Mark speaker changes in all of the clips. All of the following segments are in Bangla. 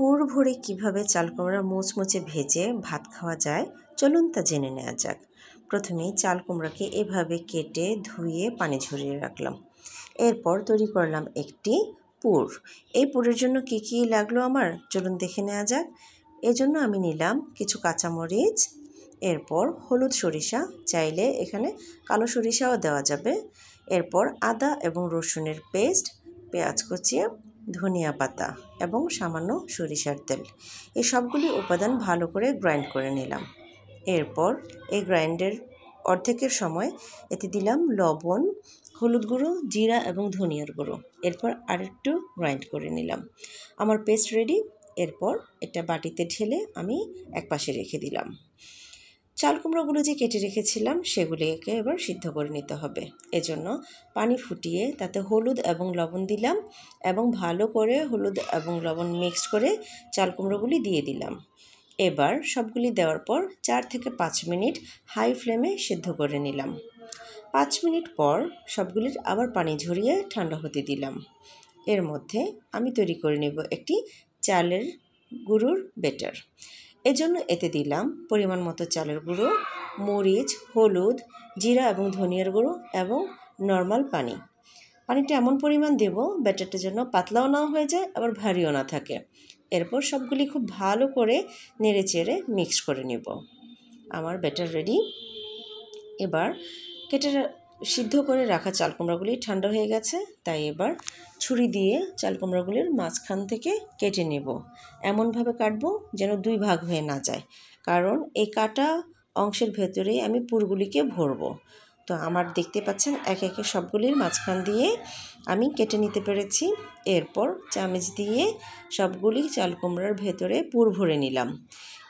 Speaker 1: পুর ভরে কীভাবে চাল কুমড়া মুচমুচে ভেজে ভাত খাওয়া যায় চলুন তা জেনে নেওয়া যাক। প্রথমেই চাল কুমড়াকে এভাবে কেটে ধুয়ে পানি ঝরিয়ে রাখলাম। এরপর তৈরি করলাম একটি পুর। এই পুরের জন্য কী কী লাগলো আমার চলুন দেখে নেওয়া যাক। এজন্য আমি নিলাম কিছু কাঁচামরিচ, এরপর হলুদ সরিষা, চাইলে এখানে কালো সরিষাও দেওয়া যাবে, এরপর আদা এবং রসুনের পেস্ট, পেঁয়াজ কুচি, ধনিয়া পাতা এবং সামান্য সরিষার তেল। এই সবগুলি উপাদান ভালো করে গ্রাইন্ড করে নিলাম। এরপর এই গ্রাইন্ডের অর্ধেকের সময় এতে দিলাম লবণ, হলুদ গুঁড়ো, জিরা এবং ধনিয়ার গুঁড়ো। এরপর আরেকটু গ্রাইন্ড করে নিলাম। আমার পেস্ট রেডি। এরপর এটা বাটিতে ঢেলে আমি একপাশে রেখে দিলাম। চাল কুমড়োগুলো যে কেটে রেখেছিলাম সেগুলিকে এবার সিদ্ধ করে নিতে হবে। এজন্য পানি ফুটিয়ে তাতে হলুদ এবং লবণ দিলাম এবং ভালো করে হলুদ এবং লবণ মিক্সড করে চাল কুমড়োগুলি দিয়ে দিলাম। এবার সবগুলি দেওয়ার পর 4 থেকে 5 মিনিট হাই ফ্লেমে সিদ্ধ করে নিলাম। 5 মিনিট পর সবগুলির আবার পানি ঝরিয়ে ঠান্ডা হতে দিলাম। এর মধ্যে আমি তৈরি করে নেব একটি চালের গুঁড়োর ব্যাটার। এজন্য এতে দিলাম পরিমাণ মতো চালের গুঁড়ো, মরিচ, হলুদ, জিরা এবং ধনিয়ার গুঁড়ো এবং নর্মাল পানি। পানিটা এমন পরিমাণ দেব ব্যাটারটা যেন পাতলাও না হয়ে যায় আবার ভারীও না থাকে। এরপর সবগুলি খুব ভালো করে নেড়ে চেড়ে মিক্স করে নেব। আমার ব্যাটার রেডি। এবার সিদ্ধ করে রাখা চাল কুমড়াগুলি ঠান্ডা হয়ে গেছে, তাই এবার ছুরি দিয়ে চাল কুমড়াগুলির মাঝখান থেকে কেটে নেব। এমনভাবে কাটবো যেন 2 ভাগ হয়ে না যায়, কারণ এই কাটা অংশের ভেতরেই আমি পুরগুলিকে ভরবো। তো আমার দেখতে পাচ্ছেন একে একে সবগুলির মাঝখান দিয়ে আমি কেটে নিতে পেরেছি। এরপর চামচ দিয়ে সবগুলি চাল কুমড়ার ভেতরে পুর ভরে নিলাম।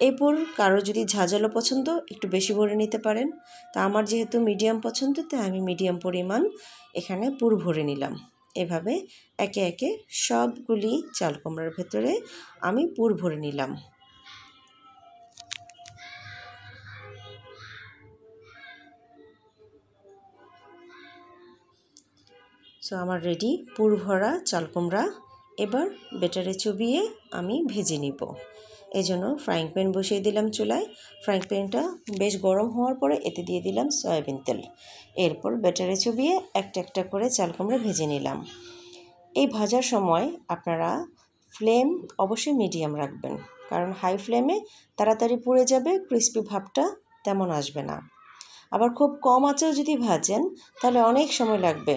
Speaker 1: এই পুর কারো যদি ঝাঁঝালো পছন্দ একটু বেশি ভরে নিতে পারেন। তা আমার যেহেতু মিডিয়াম পছন্দ তাই আমি মিডিয়াম পরিমাণ এখানে পুর ভরে নিলাম। এভাবে একে একে সবগুলি চাল কুমড়ার ভেতরে আমি পুর ভরে নিলাম। সো আমার রেডি পুর ভরা চাল কুমড়া। এবার ব্যাটারে চুবিয়ে আমি ভেজে নিব। এজন্য ফ্রাইং প্যান বসিয়ে দিলাম চুলায়। ফ্রাইং প্যানটা বেশ গরম হওয়ার পরে এতে দিয়ে দিলাম সয়াবিন তেল। এরপর ব্যাটারে চুবিয়ে একটা একটা করে চাল কুমড়া ভেজে নিলাম। এই ভাজার সময় আপনারা ফ্লেম অবশ্যই মিডিয়াম রাখবেন, কারণ হাই ফ্লেমে তাড়াতাড়ি পুড়ে যাবে, ক্রিস্পি ভাবটা তেমন আসবে না। আবার খুব কম আঁচেও যদি ভাজেন তাহলে অনেক সময় লাগবে,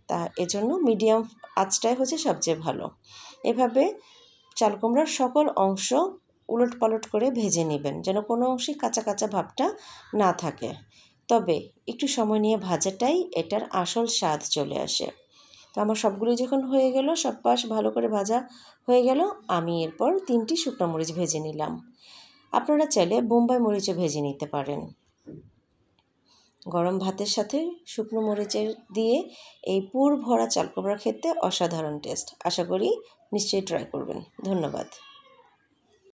Speaker 1: তা এজন্য মিডিয়াম আঁচটাই হচ্ছে সবচেয়ে ভালো। এভাবে চাল কুমড়ার সকল অংশ উলট পালট করে ভেজে নেবেন যেন কোনো অংশে কাঁচা কাঁচা ভাবটা না থাকে। তবে একটু সময় নিয়ে ভাজাটাই এটার আসল স্বাদ চলে আসে। তো আমার সবগুলো যখন হয়ে গেল, সব পাশ ভালো করে ভাজা হয়ে গেল, আমি এরপর 3টি শুকনো মরিচ ভেজে নিলাম। আপনারা চাইলে বোম্বাই মরিচও ভেজে নিতে পারেন। গরম ভাতের সাথে শুকনো মরিচের দিয়ে এই পুর ভরা চাল কুমড়া খেতে অসাধারণ টেস্ট। আশা করি নিশ্চয়ই ট্রাই করবেন। ধন্যবাদ।